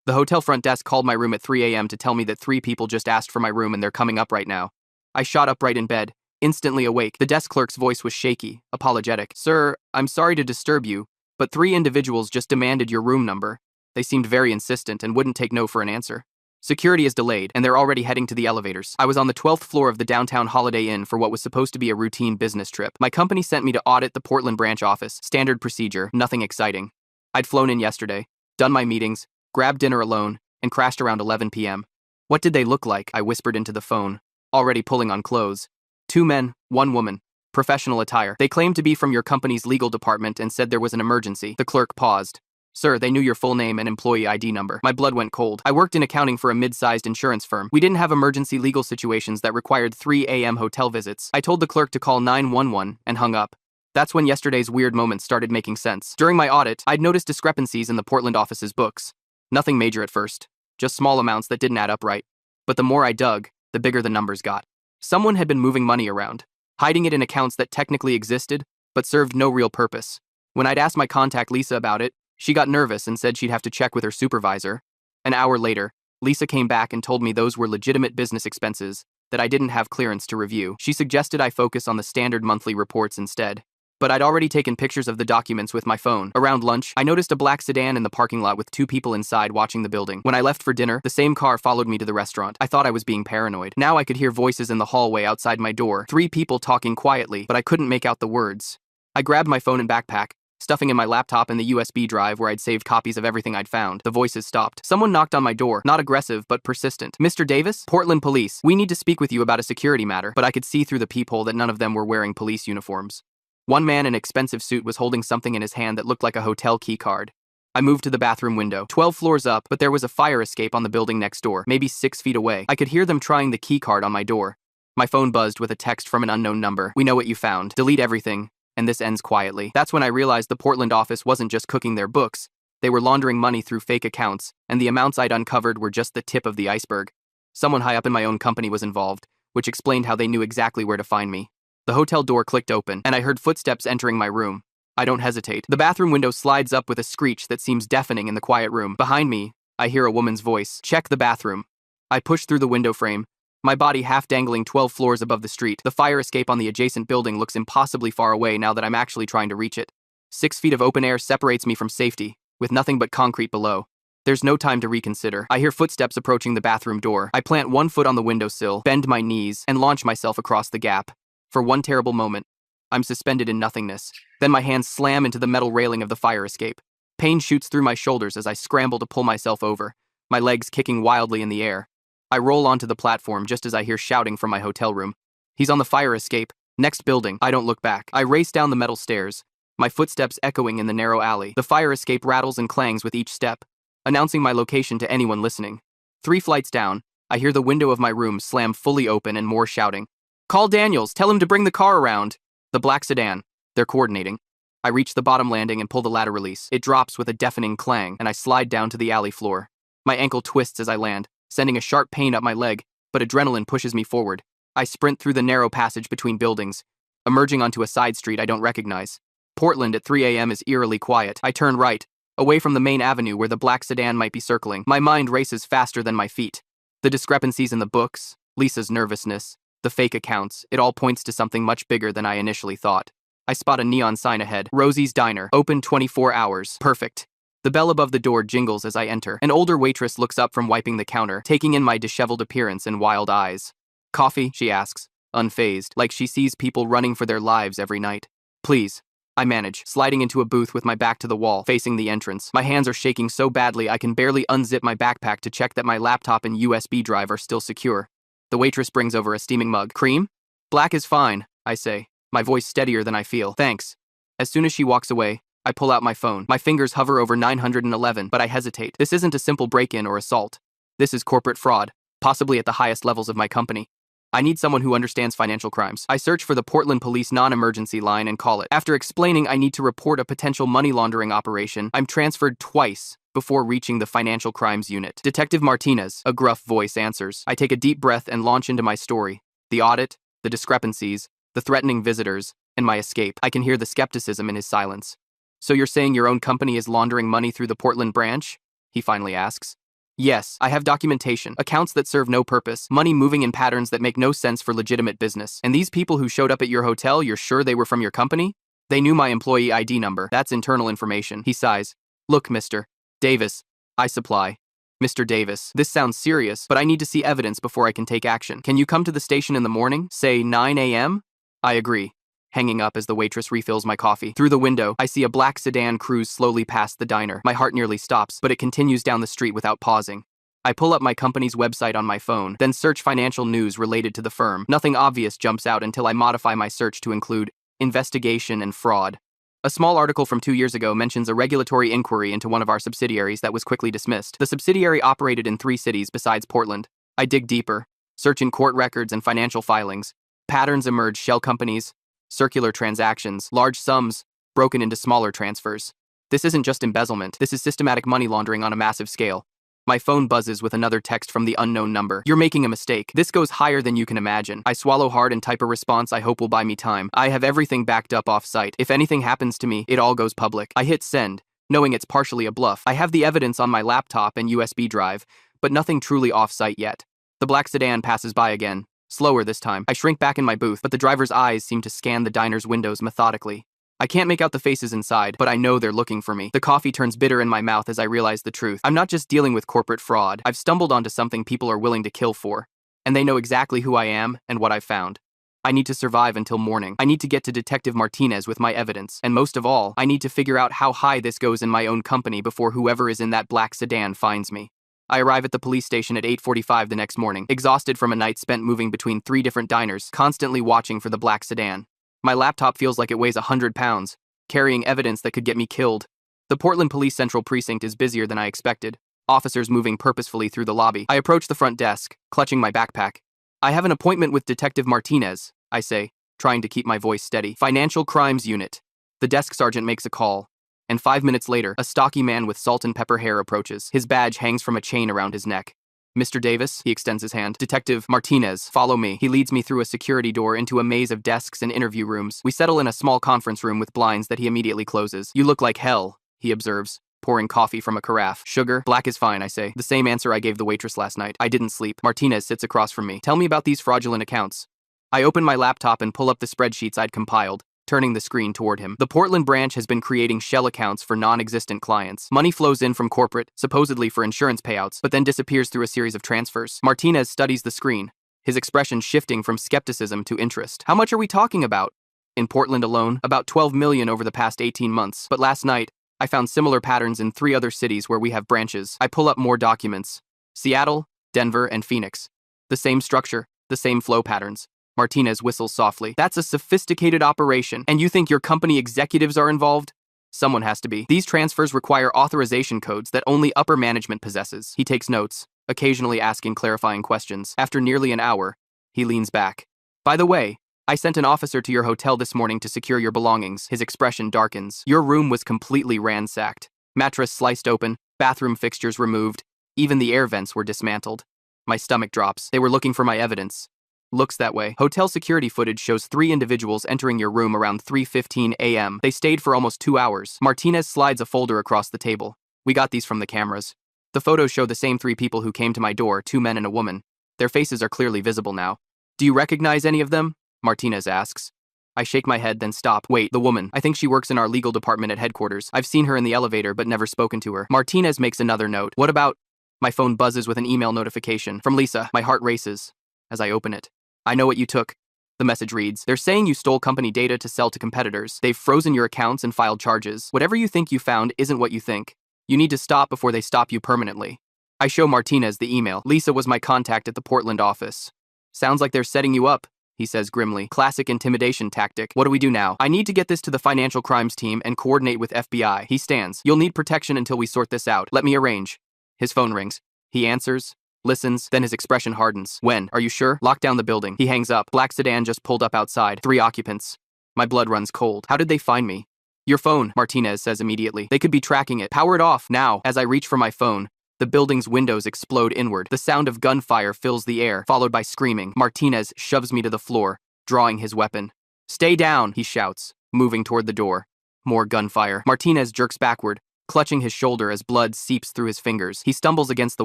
The hotel front desk called my room at 3 a.m. to tell me that 3 people just asked for my room and they're coming up right now. I shot upright in bed, instantly awake. The desk clerk's voice was shaky, apologetic. Sir, I'm sorry to disturb you, but 3 individuals just demanded your room number. They seemed very insistent and wouldn't take no for an answer. Security is delayed, and they're already heading to the elevators. I was on the 12th floor of the downtown Holiday Inn for what was supposed to be a routine business trip. My company sent me to audit the Portland branch office. Standard procedure, nothing exciting. I'd flown in yesterday, done my meetings, grabbed dinner alone, and crashed around 11 p.m. What did they look like? I whispered into the phone, already pulling on clothes. 2 men, 1 woman. Professional attire. They claimed to be from your company's legal department and said there was an emergency. The clerk paused. Sir, they knew your full name and employee ID number. My blood went cold. I worked in accounting for a mid-sized insurance firm. We didn't have emergency legal situations that required 3 a.m. hotel visits. I told the clerk to call 911 and hung up. That's when yesterday's weird moments started making sense. During my audit, I'd noticed discrepancies in the Portland office's books. Nothing major at first, just small amounts that didn't add up right. But the more I dug, the bigger the numbers got. Someone had been moving money around, hiding it in accounts that technically existed, but served no real purpose. When I'd asked my contact Lisa about it, she got nervous and said she'd have to check with her supervisor. An hour later, Lisa came back and told me those were legitimate business expenses that I didn't have clearance to review. She suggested I focus on the standard monthly reports instead. But I'd already taken pictures of the documents with my phone. Around lunch, I noticed a black sedan in the parking lot with 2 people inside watching the building. When I left for dinner, the same car followed me to the restaurant. I thought I was being paranoid. Now I could hear voices in the hallway outside my door. 3 people talking quietly, but I couldn't make out the words. I grabbed my phone and backpack, stuffing in my laptop and the USB drive where I'd saved copies of everything I'd found. The voices stopped. Someone knocked on my door, not aggressive, but persistent. Mr. Davis? Portland Police. We need to speak with you about a security matter. But I could see through the peephole that none of them were wearing police uniforms. One man in an expensive suit was holding something in his hand that looked like a hotel key card. I moved to the bathroom window, 12 floors up, but there was a fire escape on the building next door, maybe 6 feet away. I could hear them trying the key card on my door. My phone buzzed with a text from an unknown number. We know what you found. Delete everything, and this ends quietly. That's when I realized the Portland office wasn't just cooking their books. They were laundering money through fake accounts, and the amounts I'd uncovered were just the tip of the iceberg. Someone high up in my own company was involved, which explained how they knew exactly where to find me. The hotel door clicked open, and I heard footsteps entering my room. I don't hesitate. The bathroom window slides up with a screech that seems deafening in the quiet room. Behind me, I hear a woman's voice. Check the bathroom. I push through the window frame, my body half dangling 12 floors above the street. The fire escape on the adjacent building looks impossibly far away now that I'm actually trying to reach it. 6 feet of open air separates me from safety, with nothing but concrete below. There's no time to reconsider. I hear footsteps approaching the bathroom door. I plant 1 foot on the windowsill, bend my knees, and launch myself across the gap. For one terrible moment, I'm suspended in nothingness. Then my hands slam into the metal railing of the fire escape. Pain shoots through my shoulders as I scramble to pull myself over, my legs kicking wildly in the air. I roll onto the platform just as I hear shouting from my hotel room. He's on the fire escape. Next building. I don't look back. I race down the metal stairs, my footsteps echoing in the narrow alley. The fire escape rattles and clangs with each step, announcing my location to anyone listening. 3 flights down, I hear the window of my room slam fully open and more shouting. Call Daniels, tell him to bring the car around. The black sedan. They're coordinating. I reach the bottom landing and pull the ladder release. It drops with a deafening clang, and I slide down to the alley floor. My ankle twists as I land, sending a sharp pain up my leg, but adrenaline pushes me forward. I sprint through the narrow passage between buildings, emerging onto a side street I don't recognize. Portland at 3 a.m. is eerily quiet. I turn right, away from the main avenue where the black sedan might be circling. My mind races faster than my feet. The discrepancies in the books, Lisa's nervousness, the fake accounts, it all points to something much bigger than I initially thought. I spot a neon sign ahead. Rosie's Diner. Open 24 hours. Perfect. The bell above the door jingles as I enter. An older waitress looks up from wiping the counter, taking in my disheveled appearance and wild eyes. Coffee? She asks, unfazed, like she sees people running for their lives every night. Please. I manage, sliding into a booth with my back to the wall, facing the entrance. My hands are shaking so badly I can barely unzip my backpack to check that my laptop and USB drive are still secure. The waitress brings over a steaming mug. Cream? Black is fine, I say, my voice steadier than I feel. Thanks. As soon as she walks away, I pull out my phone. My fingers hover over 911, but I hesitate. This isn't a simple break-in or assault. This is corporate fraud, possibly at the highest levels of my company. I need someone who understands financial crimes. I search for the Portland Police non-emergency line and call it. After explaining I need to report a potential money laundering operation, I'm transferred twice before reaching the financial crimes unit. Detective Martinez, a gruff voice answers. I take a deep breath and launch into my story. The audit, the discrepancies, the threatening visitors, and my escape. I can hear the skepticism in his silence. So you're saying your own company is laundering money through the Portland branch? He finally asks. Yes, I have documentation, accounts that serve no purpose, money moving in patterns that make no sense for legitimate business. And these people who showed up at your hotel, you're sure they were from your company? They knew my employee ID number. That's internal information. He sighs. Look, Mr. Davis, I supply. Mr. Davis, this sounds serious, but I need to see evidence before I can take action. Can you come to the station in the morning? Say 9 a.m.? I agree. Hanging up as the waitress refills my coffee. Through the window, I see a black sedan cruise slowly past the diner. My heart nearly stops, but it continues down the street without pausing. I pull up my company's website on my phone, then search financial news related to the firm. Nothing obvious jumps out until I modify my search to include investigation and fraud. A small article from 2 years ago mentions a regulatory inquiry into one of our subsidiaries that was quickly dismissed. The subsidiary operated in 3 cities besides Portland. I dig deeper, searching court records and financial filings. Patterns emerge: shell companies, circular transactions, large sums broken into smaller transfers. This isn't just embezzlement, this is systematic money laundering on a massive scale. My phone buzzes with another text from the unknown number. You're making a mistake. This goes higher than you can imagine. I swallow hard and type a response I hope will buy me time. I have everything backed up off-site. If anything happens to me, it all goes public. I hit send, knowing it's partially a bluff. I have the evidence on my laptop and USB drive, but nothing truly off-site yet. The black sedan passes by again. Slower this time. I shrink back in my booth, but the driver's eyes seem to scan the diner's windows methodically. I can't make out the faces inside, but I know they're looking for me. The coffee turns bitter in my mouth as I realize the truth. I'm not just dealing with corporate fraud. I've stumbled onto something people are willing to kill for. And they know exactly who I am and what I've found. I need to survive until morning. I need to get to Detective Martinez with my evidence. And most of all, I need to figure out how high this goes in my own company before whoever is in that black sedan finds me. I arrive at the police station at 8:45 the next morning, exhausted from a night spent moving between 3 different diners, constantly watching for the black sedan. My laptop feels like it weighs 100 pounds, carrying evidence that could get me killed. The Portland Police Central Precinct is busier than I expected, officers moving purposefully through the lobby. I approach the front desk, clutching my backpack. I have an appointment with Detective Martinez, I say, trying to keep my voice steady. Financial Crimes Unit. The desk sergeant makes a call, and 5 minutes later, a stocky man with salt and pepper hair approaches. His badge hangs from a chain around his neck. Mr. Davis, he extends his hand. Detective Martinez, follow me. He leads me through a security door into a maze of desks and interview rooms. We settle in a small conference room with blinds that he immediately closes. You look like hell, he observes, pouring coffee from a carafe. Sugar? Black is fine, I say. The same answer I gave the waitress last night. I didn't sleep. Martinez sits across from me. Tell me about these fraudulent accounts. I open my laptop and pull up the spreadsheets I'd compiled, turning the screen toward him. The Portland branch has been creating shell accounts for non-existent clients. Money flows in from corporate, supposedly for insurance payouts, but then disappears through a series of transfers. Martinez studies the screen, his expression shifting from skepticism to interest. How much are we talking about? In Portland alone, about 12 million over the past 18 months. But last night, I found similar patterns in 3 other cities where we have branches. I pull up more documents. Seattle, Denver, and Phoenix. The same structure, the same flow patterns. Martinez whistles softly. That's a sophisticated operation, and you think your company executives are involved? Someone has to be. These transfers require authorization codes that only upper management possesses. He takes notes, occasionally asking clarifying questions. After nearly an hour, he leans back. By the way, I sent an officer to your hotel this morning to secure your belongings. His expression darkens. Your room was completely ransacked. Mattress sliced open, bathroom fixtures removed, even the air vents were dismantled. My stomach drops. They were looking for my evidence. Looks that way. Hotel security footage shows 3 individuals entering your room around 3:15 a.m. They stayed for almost 2 hours. Martinez slides a folder across the table. We got these from the cameras. The photos show the same 3 people who came to my door, 2 men and a woman. Their faces are clearly visible now. Do you recognize any of them? Martinez asks. I shake my head, then stop. Wait, the woman. I think she works in our legal department at headquarters. I've seen her in the elevator but never spoken to her. Martinez makes another note. What about... My phone buzzes with an email notification. From Lisa. My heart races as I open it. I know what you took. The message reads, they're saying you stole company data to sell to competitors. They've frozen your accounts and filed charges. Whatever you think you found isn't what you think. You need to stop before they stop you permanently. I show Martinez the email. Lisa was my contact at the Portland office. Sounds like they're setting you up, he says grimly. Classic intimidation tactic. What do we do now? I need to get this to the financial crimes team and coordinate with FBI. He stands. You'll need protection until we sort this out. Let me arrange. His phone rings. He answers, listens, then his expression hardens. When? Are you sure? Lock down the building. He hangs up. Black sedan just pulled up outside. 3 occupants. My blood runs cold. How did they find me? Your phone, Martinez says immediately. They could be tracking it. Power it off, now. As I reach for my phone, the building's windows explode inward. The sound of gunfire fills the air, followed by screaming. Martinez shoves me to the floor, drawing his weapon. Stay down, he shouts, moving toward the door. More gunfire. Martinez jerks backward, clutching his shoulder as blood seeps through his fingers. He stumbles against the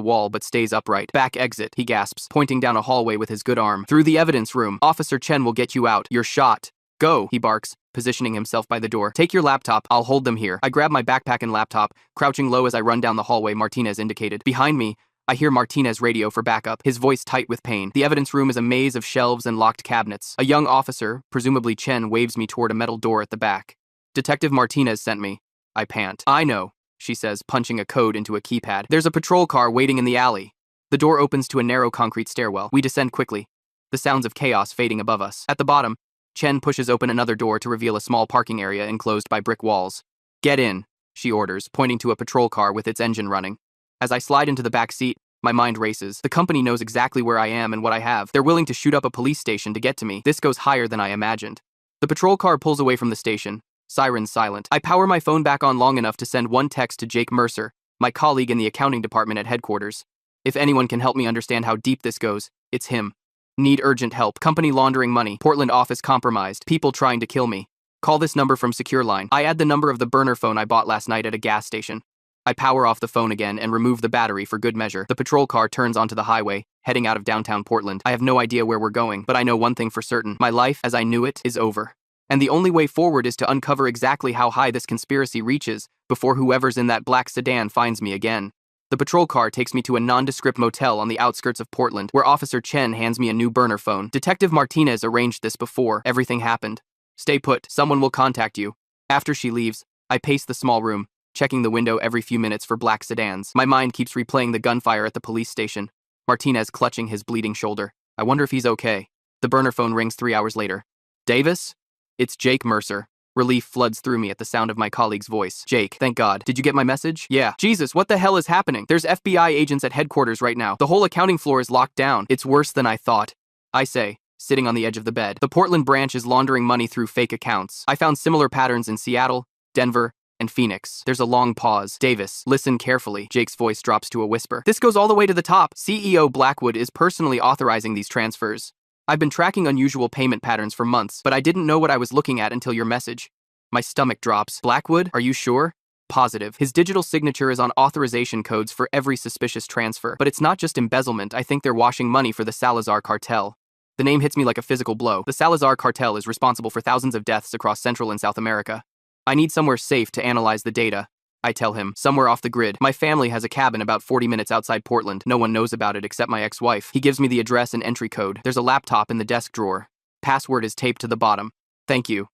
wall but stays upright. Back exit, he gasps, pointing down a hallway with his good arm. Through the evidence room. Officer Chen will get you out. You're shot. Go, he barks, positioning himself by the door. Take your laptop, I'll hold them here. I grab my backpack and laptop, crouching low as I run down the hallway Martinez indicated. Behind me, I hear Martinez radio for backup, his voice tight with pain. The evidence room is a maze of shelves and locked cabinets. A young officer, presumably Chen, waves me toward a metal door at the back. Detective Martinez sent me. I pant. I know, she says, punching a code into a keypad. There's a patrol car waiting in the alley. The door opens to a narrow concrete stairwell. We descend quickly, the sounds of chaos fading above us. At the bottom, Chen pushes open another door to reveal a small parking area enclosed by brick walls. Get in, she orders, pointing to a patrol car with its engine running. As I slide into the back seat, my mind races. The company knows exactly where I am and what I have. They're willing to shoot up a police station to get to me. This goes higher than I imagined. The patrol car pulls away from the station, sirens silent. I power my phone back on long enough to send one text to Jake Mercer, my colleague in the accounting department at headquarters. If anyone can help me understand how deep this goes, it's him. Need urgent help. Company laundering money. Portland office compromised. People trying to kill me. Call this number from Secure Line. I add the number of the burner phone I bought last night at a gas station. I power off the phone again and remove the battery for good measure. The patrol car turns onto the highway, heading out of downtown Portland. I have no idea where we're going, but I know one thing for certain. My life, as I knew it, is over. And the only way forward is to uncover exactly how high this conspiracy reaches before whoever's in that black sedan finds me again. The patrol car takes me to a nondescript motel on the outskirts of Portland, where Officer Chen hands me a new burner phone. Detective Martinez arranged this before everything happened. Stay put, someone will contact you. After she leaves, I pace the small room, checking the window every few minutes for black sedans. My mind keeps replaying the gunfire at the police station. Martinez clutching his bleeding shoulder. I wonder if he's okay. The burner phone rings 3 hours later. Davis? It's Jake Mercer. Relief floods through me at the sound of my colleague's voice. Jake, thank God. Did you get my message? Yeah. Jesus, what the hell is happening? There's FBI agents at headquarters right now. The whole accounting floor is locked down. It's worse than I thought. I say, sitting on the edge of the bed. The Portland branch is laundering money through fake accounts. I found similar patterns in Seattle, Denver, and Phoenix. There's a long pause. Davis, listen carefully. Jake's voice drops to a whisper. This goes all the way to the top. CEO Blackwood is personally authorizing these transfers. I've been tracking unusual payment patterns for months, but I didn't know what I was looking at until your message. My stomach drops. Blackwood? Are you sure? Positive. His digital signature is on authorization codes for every suspicious transfer. But it's not just embezzlement. I think they're washing money for the Salazar cartel. The name hits me like a physical blow. The Salazar cartel is responsible for thousands of deaths across Central and South America. I need somewhere safe to analyze the data. I tell him, somewhere off the grid. My family has a cabin about 40 minutes outside Portland. No one knows about it except my ex-wife. He gives me the address and entry code. There's a laptop in the desk drawer. Password is taped to the bottom. Thank you.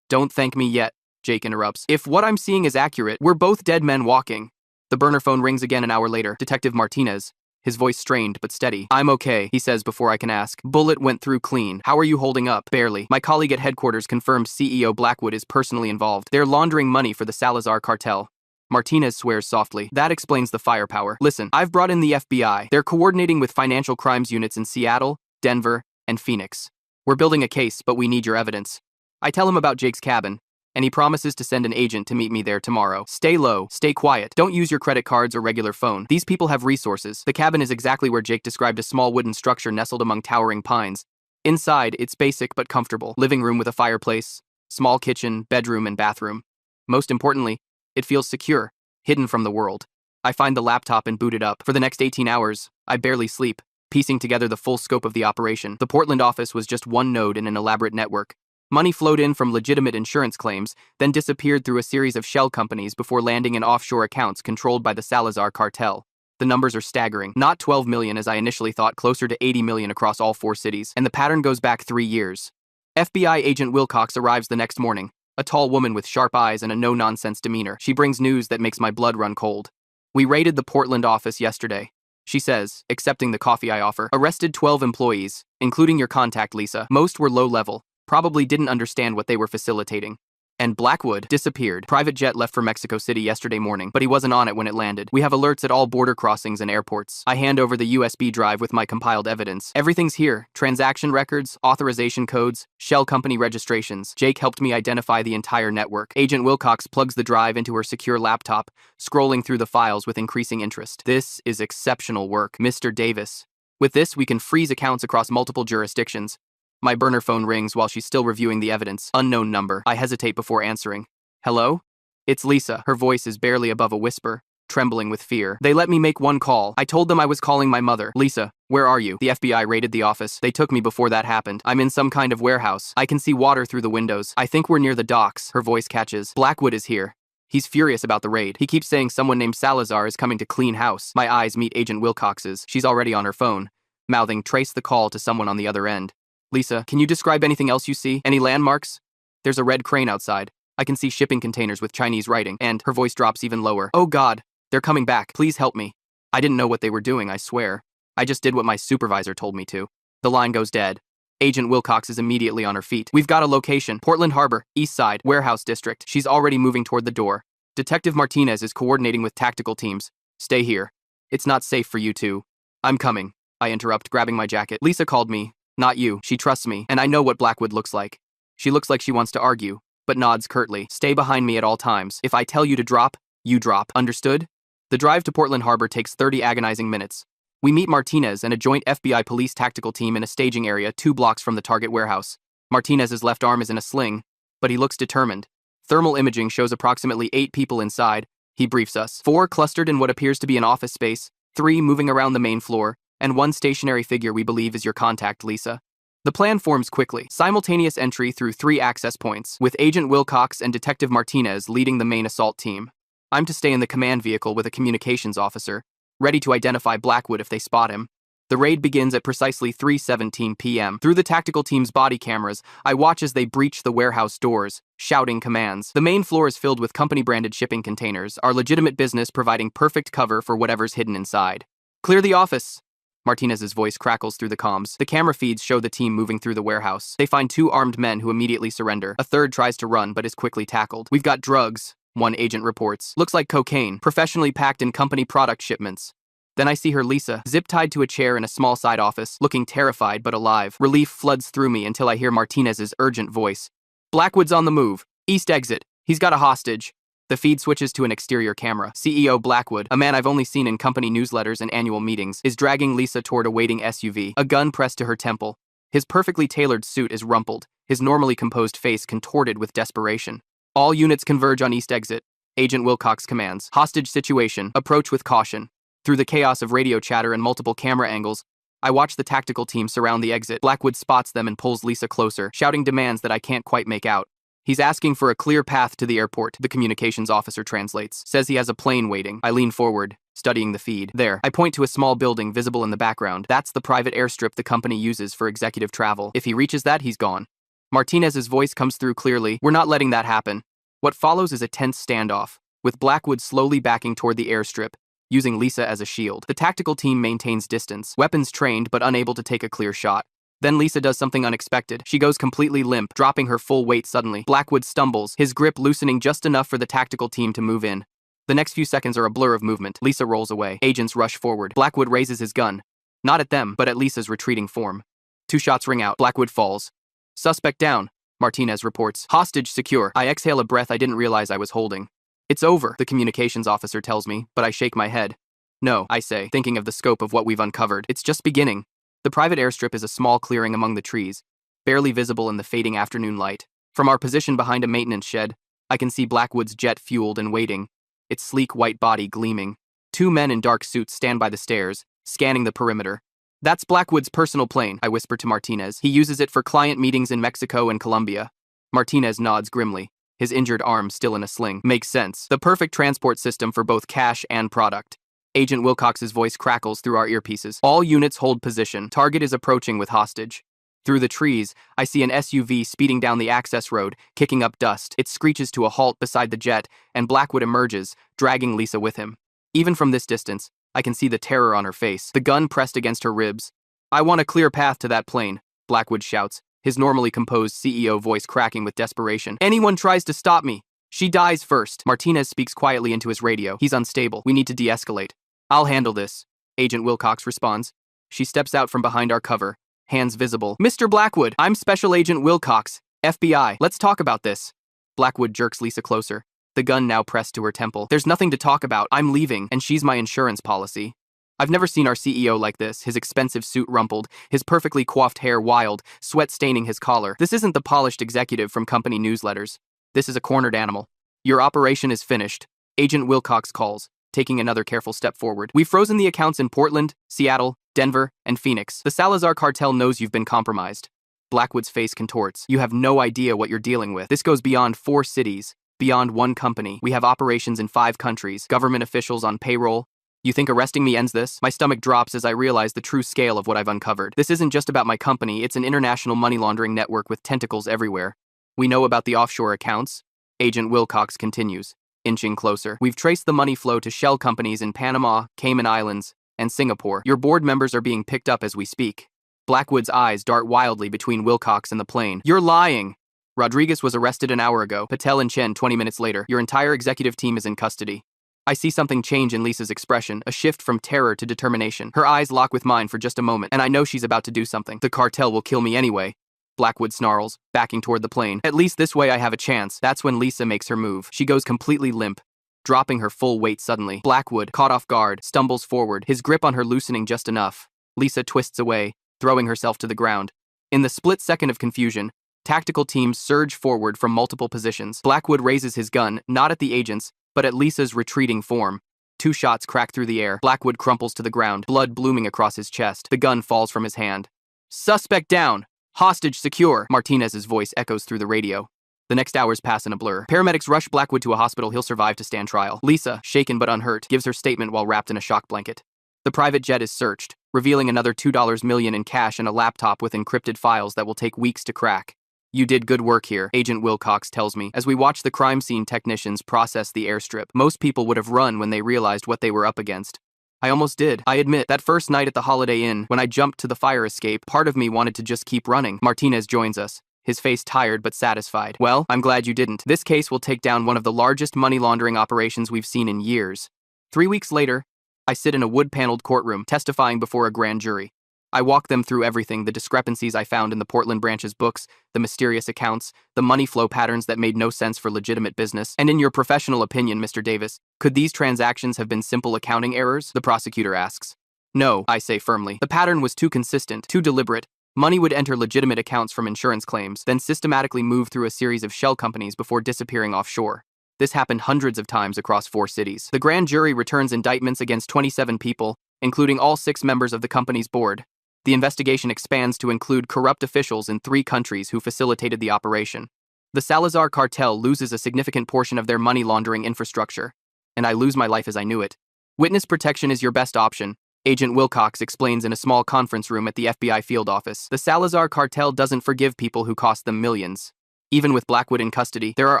Don't thank me yet, Jake interrupts. If what I'm seeing is accurate, we're both dead men walking. The burner phone rings again an hour later. Detective Martinez. His voice strained but steady. I'm okay, he says before I can ask. Bullet went through clean. How are you holding up? Barely. My colleague at headquarters confirms CEO Blackwood is personally involved. They're laundering money for the Salazar cartel. Martinez swears softly. That explains the firepower. Listen, I've brought in the FBI. They're coordinating with financial crimes units in Seattle, Denver, and Phoenix. We're building a case, but we need your evidence. I tell him about Jake's cabin, and he promises to send an agent to meet me there tomorrow. Stay low, stay quiet, don't use your credit cards or regular phone. These people have resources. The cabin is exactly where Jake described a small wooden structure nestled among towering pines. Inside, it's basic but comfortable. Living room with a fireplace, small kitchen, bedroom, and bathroom. Most importantly, it feels secure, hidden from the world. I find the laptop and boot it up. For the next 18 hours, I barely sleep, piecing together the full scope of the operation. The Portland office was just one node in an elaborate network. Money flowed in from legitimate insurance claims, then disappeared through a series of shell companies before landing in offshore accounts controlled by the Salazar cartel. The numbers are staggering. Not 12 million as I initially thought, closer to 80 million across all 4 cities. And the pattern goes back 3 years. FBI agent Wilcox arrives the next morning, a tall woman with sharp eyes and a no-nonsense demeanor. She brings news that makes my blood run cold. We raided the Portland office yesterday, she says, accepting the coffee I offer. Arrested 12 employees, including your contact, Lisa. Most were low-level. Probably didn't understand what they were facilitating. And Blackwood disappeared. Private jet left for Mexico City yesterday morning, but he wasn't on it when it landed. We have alerts at all border crossings and airports. I hand over the USB drive with my compiled evidence. Everything's here. Transaction records, authorization codes, shell company registrations. Jake helped me identify the entire network. Agent Wilcox plugs the drive into her secure laptop, scrolling through the files with increasing interest. This is exceptional work, Mr. Davis. With this, we can freeze accounts across multiple jurisdictions. My burner phone rings while she's still reviewing the evidence. Unknown number. I hesitate before answering. Hello? It's Lisa. Her voice is barely above a whisper, trembling with fear. They let me make one call. I told them I was calling my mother. Lisa, where are you? The FBI raided the office. They took me before that happened. I'm in some kind of warehouse. I can see water through the windows. I think we're near the docks. Her voice catches. Blackwood is here. He's furious about the raid. He keeps saying someone named Salazar is coming to clean house. My eyes meet Agent Wilcox's. She's already on her phone, mouthing trace the call to someone on the other end. Lisa, can you describe anything else you see? Any landmarks? There's a red crane outside. I can see shipping containers with Chinese writing, and her voice drops even lower. Oh God, they're coming back. Please help me. I didn't know what they were doing, I swear. I just did what my supervisor told me to. The line goes dead. Agent Wilcox is immediately on her feet. We've got a location. Portland Harbor, East Side, Warehouse District. She's already moving toward the door. Detective Martinez is coordinating with tactical teams. Stay here. It's not safe for you two. I'm coming. I interrupt, grabbing my jacket. Lisa called me. Not you. She trusts me, and I know what Blackwood looks like. She looks like she wants to argue, but nods curtly. Stay behind me at all times. If I tell you to drop, you drop. Understood? The drive to Portland Harbor takes 30 agonizing minutes. We meet Martinez and a joint FBI police tactical team in a staging area 2 blocks from the target warehouse. Martinez's left arm is in a sling, but he looks determined. Thermal imaging shows approximately 8 people inside. He briefs us. 4 clustered in what appears to be an office space, 3 moving around the main floor, and 1 stationary figure we believe is your contact, Lisa. The plan forms quickly. Simultaneous entry through 3 access points, with Agent Wilcox and Detective Martinez leading the main assault team. I'm to stay in the command vehicle with a communications officer, ready to identify Blackwood if they spot him. The raid begins at precisely 3:17 p.m. Through the tactical team's body cameras, I watch as they breach the warehouse doors, shouting commands. The main floor is filled with company-branded shipping containers, our legitimate business providing perfect cover for whatever's hidden inside. Clear the office! Martinez's voice crackles through the comms. The camera feeds show the team moving through the warehouse. They find 2 armed men who immediately surrender. A third tries to run but is quickly tackled. We've got drugs, one agent reports. Looks like cocaine, professionally packed in company product shipments. Then I see her, Lisa, zip-tied to a chair in a small side office, looking terrified but alive. Relief floods through me until I hear Martinez's urgent voice. Blackwood's on the move. East exit. He's got a hostage. The feed switches to an exterior camera. CEO Blackwood, a man I've only seen in company newsletters and annual meetings, is dragging Lisa toward a waiting SUV, a gun pressed to her temple. His perfectly tailored suit is rumpled, his normally composed face contorted with desperation. All units converge on East exit. Agent Wilcox commands. Hostage situation. Approach with caution. Through the chaos of radio chatter and multiple camera angles, I watch the tactical team surround the exit. Blackwood spots them and pulls Lisa closer, shouting demands that I can't quite make out. He's asking for a clear path to the airport, the communications officer translates. Says he has a plane waiting. I lean forward, studying the feed. There, I point to a small building visible in the background. That's the private airstrip the company uses for executive travel. If he reaches that, he's gone. Martinez's voice comes through clearly. We're not letting that happen. What follows is a tense standoff, with Blackwood slowly backing toward the airstrip, using Lisa as a shield. The tactical team maintains distance, weapons trained but unable to take a clear shot. Then Lisa does something unexpected. She goes completely limp, dropping her full weight suddenly. Blackwood stumbles, his grip loosening just enough for the tactical team to move in. The next few seconds are a blur of movement. Lisa rolls away. Agents rush forward. Blackwood raises his gun. Not at them, but at Lisa's retreating form. 2 shots ring out. Blackwood falls. Suspect down, Martinez reports. Hostage secure. I exhale a breath I didn't realize I was holding. It's over, the communications officer tells me, but I shake my head. No, I say, thinking of the scope of what we've uncovered. It's just beginning. The private airstrip is a small clearing among the trees, barely visible in the fading afternoon light. From our position behind a maintenance shed, I can see Blackwood's jet fueled and waiting, its sleek white body gleaming. 2 men in dark suits stand by the stairs, scanning the perimeter. That's Blackwood's personal plane, I whisper to Martinez. He uses it for client meetings in Mexico and Colombia. Martinez nods grimly, his injured arm still in a sling. Makes sense. The perfect transport system for both cash and product. Agent Wilcox's voice crackles through our earpieces. All units hold position. Target is approaching with hostage. Through the trees, I see an SUV speeding down the access road, kicking up dust. It screeches to a halt beside the jet, and Blackwood emerges, dragging Lisa with him. Even from this distance, I can see the terror on her face, the gun pressed against her ribs. I want a clear path to that plane, Blackwood shouts, his normally composed CEO voice cracking with desperation. Anyone tries to stop me, she dies first. Martinez speaks quietly into his radio. He's unstable. We need to de-escalate. I'll handle this, Agent Wilcox responds. She steps out from behind our cover, hands visible. Mr. Blackwood, I'm Special Agent Wilcox, FBI. Let's talk about this. Blackwood jerks Lisa closer, the gun now pressed to her temple. There's nothing to talk about. I'm leaving, and she's my insurance policy. I've never seen our CEO like this, his expensive suit rumpled, his perfectly coiffed hair wild, sweat staining his collar. This isn't the polished executive from company newsletters. This is a cornered animal. Your operation is finished. Agent Wilcox calls, taking another careful step forward. We've frozen the accounts in Portland, Seattle, Denver, and Phoenix. The Salazar cartel knows you've been compromised. Blackwood's face contorts. You have no idea what you're dealing with. This goes beyond 4 cities, beyond one company. We have operations in 5 countries, government officials on payroll. You think arresting me ends this? My stomach drops as I realize the true scale of what I've uncovered. This isn't just about my company, it's an international money laundering network with tentacles everywhere. We know about the offshore accounts. Agent Wilcox continues, inching closer. We've traced the money flow to shell companies in Panama, Cayman Islands, and Singapore. Your board members are being picked up as we speak. Blackwood's eyes dart wildly between Wilcox and the plane. You're lying! Rodriguez was arrested an hour ago. Patel and Chen 20 minutes later. Your entire executive team is in custody. I see something change in Lisa's expression, a shift from terror to determination. Her eyes lock with mine for just a moment, and I know she's about to do something. The cartel will kill me anyway. Blackwood snarls, backing toward the plane. At least this way I have a chance. That's when Lisa makes her move. She goes completely limp, dropping her full weight suddenly. Blackwood, caught off guard, stumbles forward, his grip on her loosening just enough. Lisa twists away, throwing herself to the ground. In the split second of confusion, tactical teams surge forward from multiple positions. Blackwood raises his gun, not at the agents, but at Lisa's retreating form. 2 shots crack through the air. Blackwood crumples to the ground, blood blooming across his chest. The gun falls from his hand. Suspect down! Hostage secure! Martinez's voice echoes through the radio. The next hours pass in a blur. Paramedics rush Blackwood to a hospital. He'll survive to stand trial. Lisa, shaken but unhurt, gives her statement while wrapped in a shock blanket. The private jet is searched, revealing another $2 million in cash and a laptop with encrypted files that will take weeks to crack. You did good work here, Agent Wilcox tells me, as we watch the crime scene technicians process the airstrip. Most people would have run when they realized what they were up against. I almost did. I admit, that first night at the Holiday Inn, when I jumped to the fire escape, part of me wanted to just keep running. Martinez joins us, his face tired but satisfied. Well, I'm glad you didn't. This case will take down one of the largest money laundering operations we've seen in years. 3 weeks later, I sit in a wood-paneled courtroom, testifying before a grand jury. I walk them through everything, the discrepancies I found in the Portland branch's books, the mysterious accounts, the money flow patterns that made no sense for legitimate business. And in your professional opinion, Mr. Davis, could these transactions have been simple accounting errors? The prosecutor asks. No, I say firmly. The pattern was too consistent, too deliberate. Money would enter legitimate accounts from insurance claims, then systematically move through a series of shell companies before disappearing offshore. This happened hundreds of times across 4 cities. The grand jury returns indictments against 27 people, including all 6 members of the company's board. The investigation expands to include corrupt officials in 3 countries who facilitated the operation. The Salazar cartel loses a significant portion of their money laundering infrastructure, and I lose my life as I knew it. Witness protection is your best option, Agent Wilcox explains in a small conference room at the FBI field office. The Salazar cartel doesn't forgive people who cost them millions. Even with Blackwood in custody, there are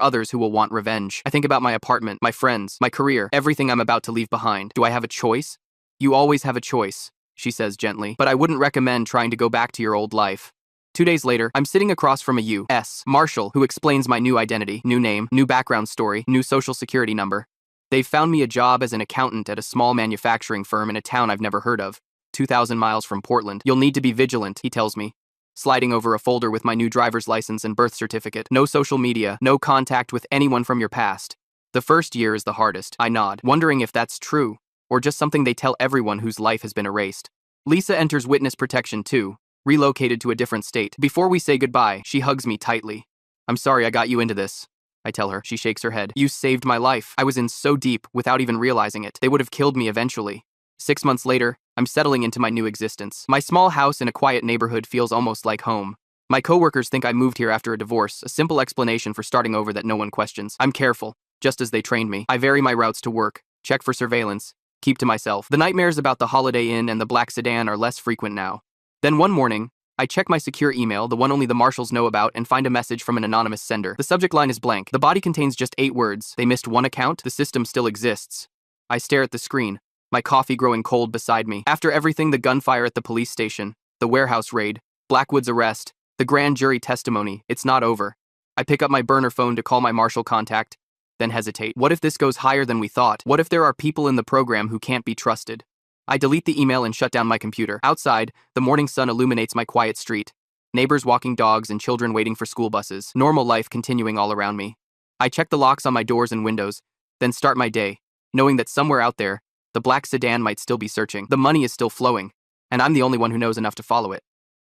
others who will want revenge. I think about my apartment, my friends, my career, everything I'm about to leave behind. Do I have a choice? You always have a choice, she says gently, but I wouldn't recommend trying to go back to your old life. 2 days later, I'm sitting across from a U.S. Marshal who explains my new identity, new name, new background story, new social security number. They've found me a job as an accountant at a small manufacturing firm in a town I've never heard of, 2,000 miles from Portland. You'll need to be vigilant, he tells me, sliding over a folder with my new driver's license and birth certificate. No social media, no contact with anyone from your past. The first year is the hardest. I nod, wondering if that's true, or just something they tell everyone whose life has been erased. Lisa enters witness protection too, relocated to a different state. Before we say goodbye, she hugs me tightly. I'm sorry I got you into this, I tell her. She shakes her head. You saved my life. I was in so deep without even realizing it. They would have killed me eventually. 6 months later, I'm settling into my new existence. My small house in a quiet neighborhood feels almost like home. My coworkers think I moved here after a divorce, a simple explanation for starting over that no one questions. I'm careful, just as they trained me. I vary my routes to work, check for surveillance, keep to myself. The nightmares about the Holiday Inn and the black sedan are less frequent now. Then one morning, I check my secure email, the one only the marshals know about, and find a message from an anonymous sender. The subject line is blank. The body contains just 8 words. They missed one account. The system still exists. I stare at the screen, my coffee growing cold beside me. After everything, the gunfire at the police station, the warehouse raid, Blackwood's arrest, the grand jury testimony, it's not over. I pick up my burner phone to call my marshal contact, then hesitate. What if this goes higher than we thought? What if there are people in the program who can't be trusted? I delete the email and shut down my computer. Outside, the morning sun illuminates my quiet street. Neighbors walking dogs and children waiting for school buses. Normal life continuing all around me. I check the locks on my doors and windows, then start my day, knowing that somewhere out there, the black sedan might still be searching. The money is still flowing, and I'm the only one who knows enough to follow it.